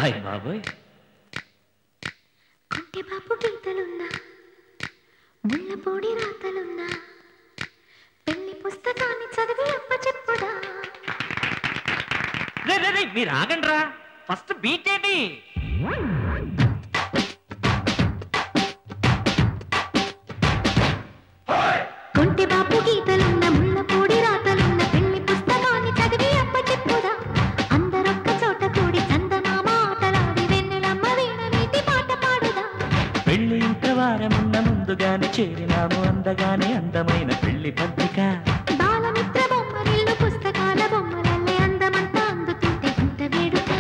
Hi బాబోయ్. కొంటె బాపు గీతలున్నా ముళ్ళపొడి రాతలున్నా పెళ్లి పుస్తకాన్ని చదివి అప్పచెప్పుదా. మీరు ఆగండి రా, ఫస్ట్ బీట్ ఏంటి? కొంటె బాపు గీతలున్న ముళ్ళపొడి రాతలున్న పెళ్లి పుస్తకాన్ని చదివి అప్పచెప్పుదా. అందరొక్క చోట కూడి చందమామ ఆటలాడి వెన్నెలమ్మ వీణ నీటి పాట పాడుదా. పెళ్లి ఇంత వారమున్న ముందుగానే చేరినాము అందగానే అందమైన పెళ్లి పత్రిక. బాలమిత్ర బొమ్మరిల్లు పుస్తకాల బొమ్మలల్లే అందమంతా అందుతుంటే ఇంత వేడుక.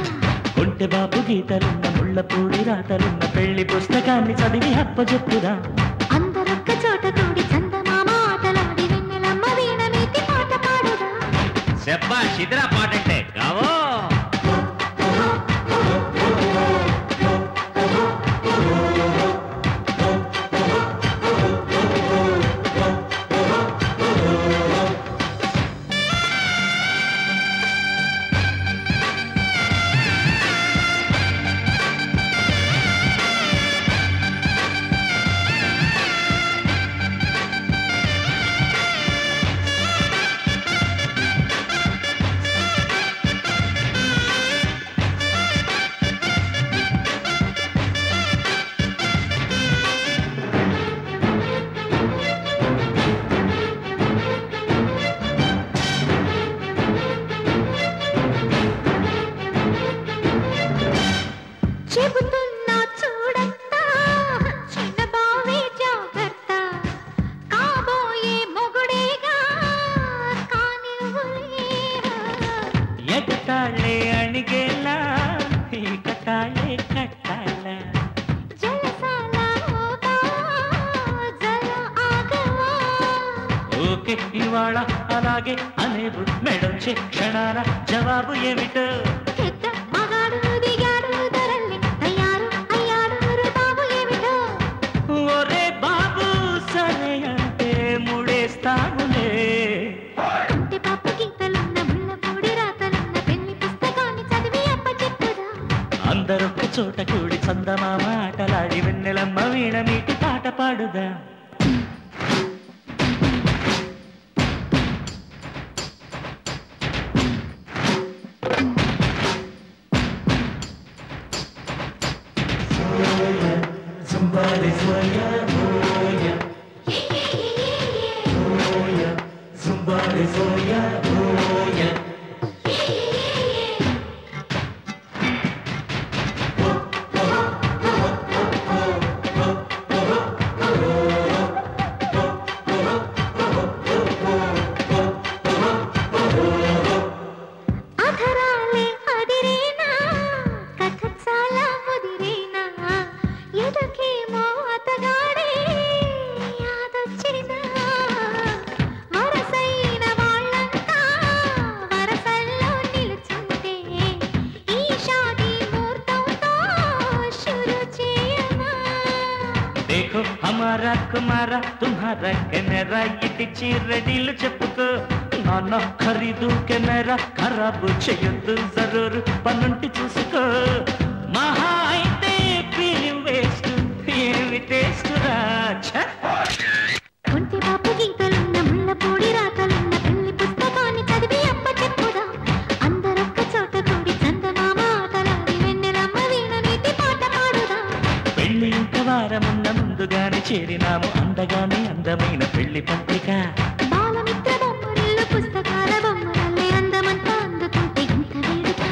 కొంటె బాపు గీతలున్న ముళ్ళపూడి రాతలున్న పెళ్లి పుస్తకాన్ని చదివి అప్పచెప్పుదా. అందరొక్క చోట కూడి చందమామ ఆటలాడి వెన్నెలమ్మ వీణ నీతి పాట పాడుదా. చెప్పా చిద్రా పాటంటే కావో. చెబుతున్నా చూడత్తా చిన్న బావే జాగ్రత్త. కాబోయే మొగుడేగా కానివ్వులేరా. ఎగతాళే అణిగేలా ఈ కట్టాలే కట్టాల. జలసాల ఓగా జల ఆగవా. ఓకే ఇవాళ అలాగే అనేవు మెడొచ్చే క్షణాల జవాబు ఏమిటో. పెద్ద మగాడు దిగాడు ధరల్ని తయారు అయ్యాడు బాబు ఏమిటో. ఒరే బాబు సరే అంటే ముడేస్తానులే. కొంటె బాపు గీతలున్న ముళ్ళపొడి రాతలున్న పెళ్లి పుస్తకాన్ని చదివి అప్పచెప్పుదా. అందరొక్క చోట కూడి చందమామ ఆటలాడి వెన్నెలమ్మ వీణ మీటి పాట పాడుదా. Somebody soya, soya, soya, somebody soya, soya. అధరాలే అదిరేనా కథ చాలా ముదిరేనా. ఎదకేమో అతగాడే యాదొచ్చినా. వరసైన వాళ్ళంతా వరసల్లో నిలుచుంటే ఈ షాదీ ముహూర్తంతో షురు చేయనా. देखो हमारा कुमारा तुम्हारा कैमरा इटी चीरडीలు చెప్పుకో. నాన్న ఖరీదు కెమెరా ఖరాబు చేయొద్దు జరూరు పనుంటి చూసుకో. మహా అయితే ఫిలిం వేస్ట్ ఏమి టేస్ట్ రాచ. కొంటె బాపు గీతలున్న ముళ్ళపొడి రాతలున్న పెళ్లి పుస్తకాన్ని చదివి అప్పచెప్పుదా. అందరొక్క చోట కూడి చందమామ ఆటలాడి వెన్నెలమ్మ వీణ నీతి పాట పాడుదా. పెళ్లి ఇంక వారమున్న ముందుగానే చేరినాము అందగానే అందమైన పెళ్లి పత్రిక. బాలమిత్ర బొమ్మరిల్లు పుస్తకాల బొమ్మలల్లే అందమంతా అందుతుంటే ఇంత వేడుక.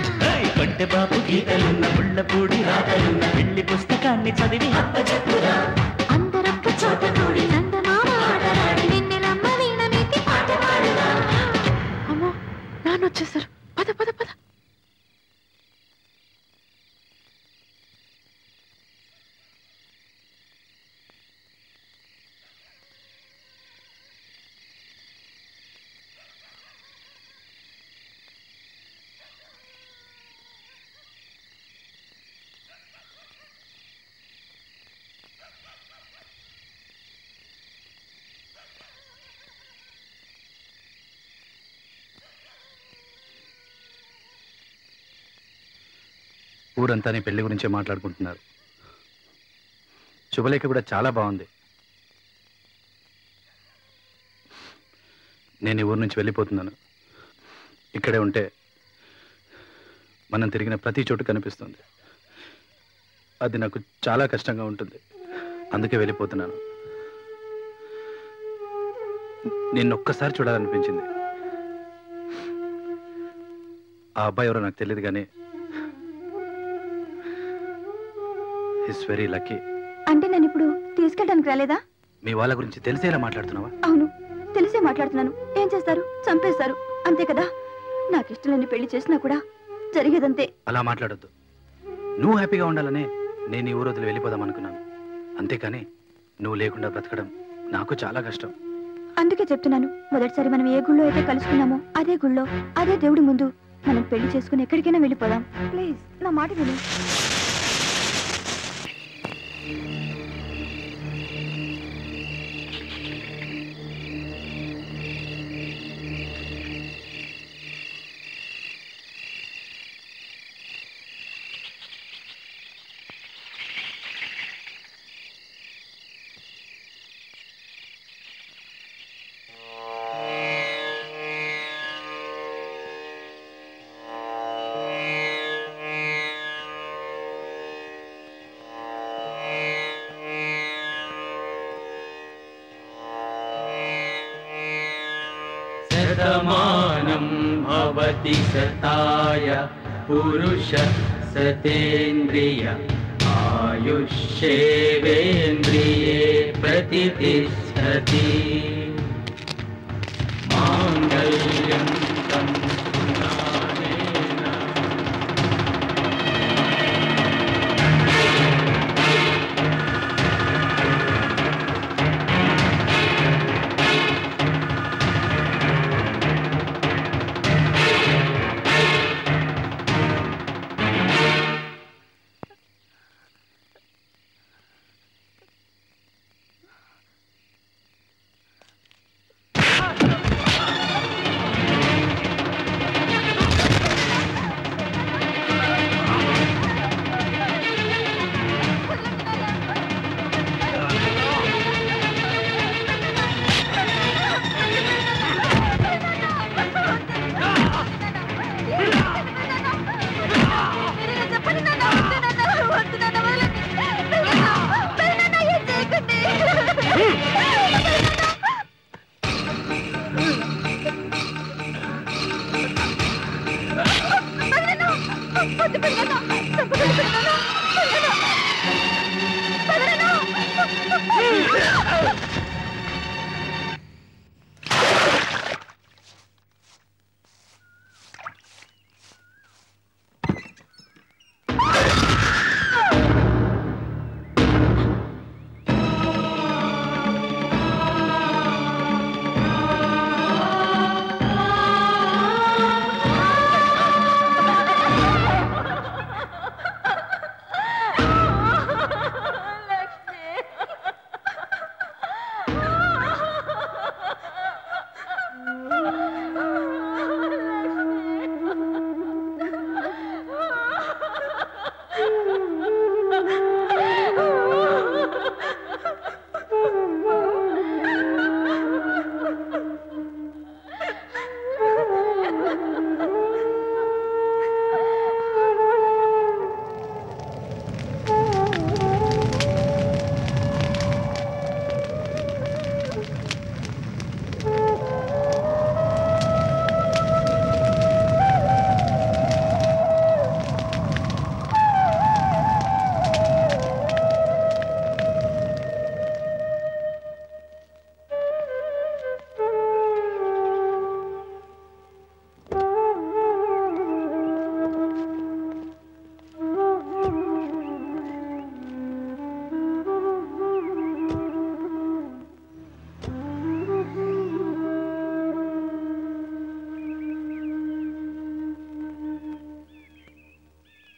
కొంటె బాపు గీతలున్న ముళ్ళపూడి రాతలున్న పెళ్లి పుస్తకాన్ని చదివి అప్పచెప్పుదా. అందరొక్క చోట కూడి చందమామ ఆటలాడి వెన్నెలమ్మ వీణ నీతి పాట పాడుదా. అమ్మో నాన్న వచ్చేసారు. పద పద పద. ఊరంతా నీ పెళ్లి గురించే మాట్లాడుకుంటున్నారు. శుభలేఖ కూడా చాలా బాగుంది. నేను ఈ ఊరు నుంచి వెళ్ళిపోతున్నాను. ఇక్కడే ఉంటే మనం తిరిగిన ప్రతి చోటు కనిపిస్తుంది. అది నాకు చాలా కష్టంగా ఉంటుంది. అందుకే వెళ్ళిపోతున్నాను. నిన్నొక్కసారి చూడాలనిపించింది. ఆ అబ్బాయి ఎవరో నాకు తెలియదు కానీ హిస్ వెరీ లక్కీ. అంటే నేను ఇప్పుడు తీసుకెళ్ళడానికి రాలేదా? మీ వాళ్ళ గురించి తెలిసేలా మాట్లాడుతున్నావా? అవును, తెలిసే మాట్లాడుతున్నాను. ఏం చేస్తారు? చంపేస్తారు, అంతే కదా. నాకు ఇష్టం లేని పెళ్లి చేసినా కూడా జరిగేదంతే. అలా మాట్లాడొద్దు. నువ్వు హ్యాపీగా ఉండాలనే నేను ఈ ఊరు వదిలి వెళ్ళిపోదాం అనుకున్నాను. అంతేకాని నువ్వు లేకుండా బ్రతకడం నాకు చాలా కష్టం. అందుకే చెప్తున్నాను, మొదటిసారి మనం ఏ గుళ్ళో అయితే కలుసుకున్నామో అదే గుళ్ళో అదే దేవుడి ముందు మనం పెళ్లి చేసుకుని ఎక్కడికైనా వెళ్ళిపోదాం. ప్లీజ్ నా మాట విను. शतमानं भवति शताय पुरुष सतेन्द्रिय आयुष्येवेन्द्रिये प्रतिष्ठति माङ्गल्यं तं पुराणेन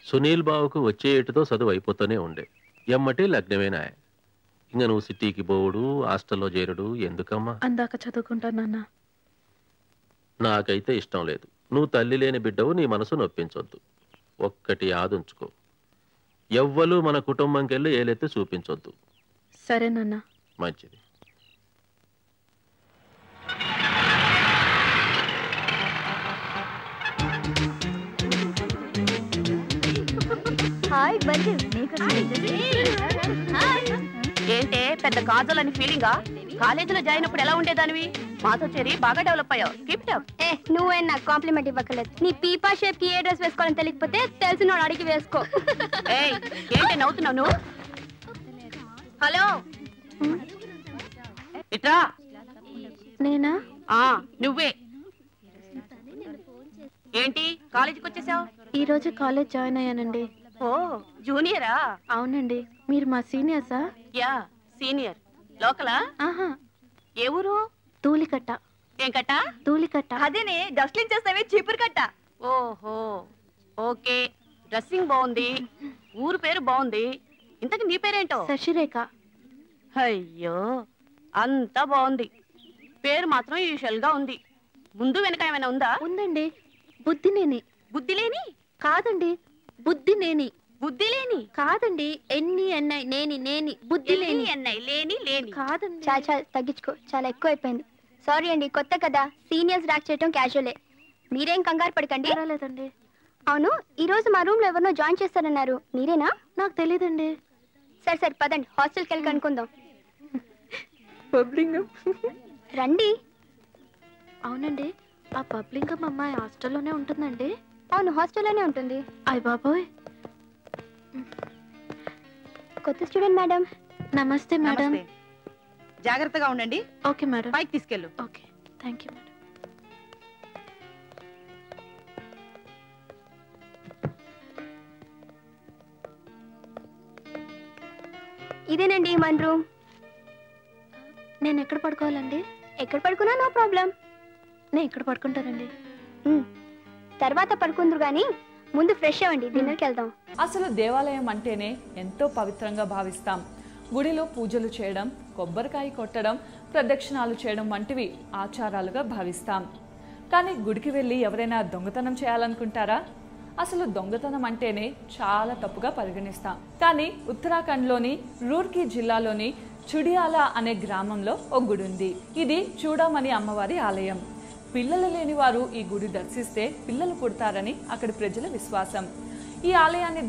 సునీల్ బావుకు వచ్చే ఏటుతో చదువు అయిపోతూనే ఉండే. ఎమ్మటి లగ్నమేనా. ఇంకా నువ్వు సిటీకి పోవుడు, హాస్టల్లో చేరుడు ఎందుకమ్మా? అందాక చదువుకుంటాను నాన్న. నాకైతే ఇష్టం లేదు. నువ్వు తల్లి లేని బిడ్డవు, నీ మనసు నొప్పించొద్దు. ఒక్కటి ఆదుంచుకో, ఎవ్వరు మన కుటుంబంకెళ్ళి ఏలెత్తి చూపించొద్దు. సరే నాన్న. మంచిది. హాయ్ బండి ఏంటే పెద్ద కాజల్ అని ఫీలింగా? కాలేజీలో జాయిన్ అప్పుడు ఎలా ఉండేదానివి? మాతో చేరి బాగా డెవలప్ అయ్యావు. Keep up. నువ్వే నాకు కాంప్లిమెంట్ ఇవ్వకలేదు. నీ పీపా షేప్ కి ఏ డ్రెస్ వేసుకోవాలని తెలియకపోతే తెలిసినోడు అడిగి వేసుకో. ఏయ్ ఏంటి నవ్వుతున్నావు నువ్వు? హలో ఇట్రా. నేనా? నువ్వే. ఏంటి కాలేజీకి వచ్చేసావు? ఈ రోజు కాలేజ్ జాయిన్ అయ్యానండి. ఓ జూనియరా? అవునండి. మీరు మా సీనియర్సా? Yeah senior. లోకలా? ఆహా. ఏ ఊరు? తూలికట్ట. ఏం కట్ట? తూలికట్ట. అదేనే డస్ట్లింగ్ చేస్తావే చీపురు కట్ట. ఓహో ఓకే. డ్రెస్సింగ్ బాగుంది, ఊరు పేరు బాగుంది. ఇంతకు నీ పేరేంటో? శశిరేఖ. అయ్యో అంతా బాగుంది, పేరు మాత్రం యూజువల్ గా ఉంది. ముందు వెనక ఏమైనా ఉందా? ఉందండి. బుద్ధినేని. బుద్ధి లేని? కాదండి, బుద్ధినేని. బుద్ధి లేని కాదండి. ఎన్ని ఎన్నై నేని నేని బుద్ధి లేని. ఎన్నై లేని లేని కాదండి. చాలా తగ్గించుకో, చాలా ఎక్కువ అయిపోయింది. సారీ అండి, కొత్త కదా, సీనియర్స్ ర్యాక్ చేయటం క్యాజువలే. మీరేం కంగారు పడకండి. పర్వాలేదండి. అవును, ఈ రోజు మా రూమ్ లో ఎవరినో జాయిన్ చేస్తారన్నారు, మీరేనా? నాకు తెలీదండి. సరే సరే పదండి, హాస్టల్కి వెళ్ళి కనుక్కుందాం. పబ్లింగం రండి. అవునండి, ఆ పబ్లింగం అమ్మాయి హాస్టల్లోనే ఉంటుందండి? అవును, హాస్టల్లోనే ఉంటుంది. అయ్ బాబోయ్. కొత్త స్టూడెంట్ మేడం. నమస్తే మేడం. జాగ్రత్తగా ఉండండి. Okay madam. పైకి తీసుకెళ్ళు. Okay, thank you madam. ఇదేనండి మన రూమ్. నేను ఎక్కడ పడుకోవాలండి? ఎక్కడ పడుకున్నా నో ప్రాబ్లం. నేను ఇక్కడ పడుకుంటానండి. తర్వాత పడుకుందరు గానీ ముందు ఫ్రెష్ అవ్వండి, డిన్నర్కి వెళ్దాం. అసలు దేవాలయం అంటేనే ఎంతో పవిత్రంగా భావిస్తాం. గుడిలో పూజలు చేయడం, కొబ్బరికాయ కొట్టడం, ప్రదక్షిణాలు చేయడం వంటివి ఆచారాలుగా భావిస్తాం. కానీ గుడికి వెళ్ళి ఎవరైనా దొంగతనం చేయాలనుకుంటారా? అసలు దొంగతనం అంటేనే చాలా తప్పుగా పరిగణిస్తాం. కానీ ఉత్తరాఖండ్లోని రూర్కీ జిల్లాలోని చుడియాలా అనే గ్రామంలో ఒక గుడి ఉంది. ఇది చూడమని అమ్మవారి ఆలయం. పిల్లలు లేని వారు ఈ గుడి దర్శిస్తే పిల్లలు పుడతారని అక్కడి ప్రజల విశ్వాసం. ఈ ఆలయాన్ని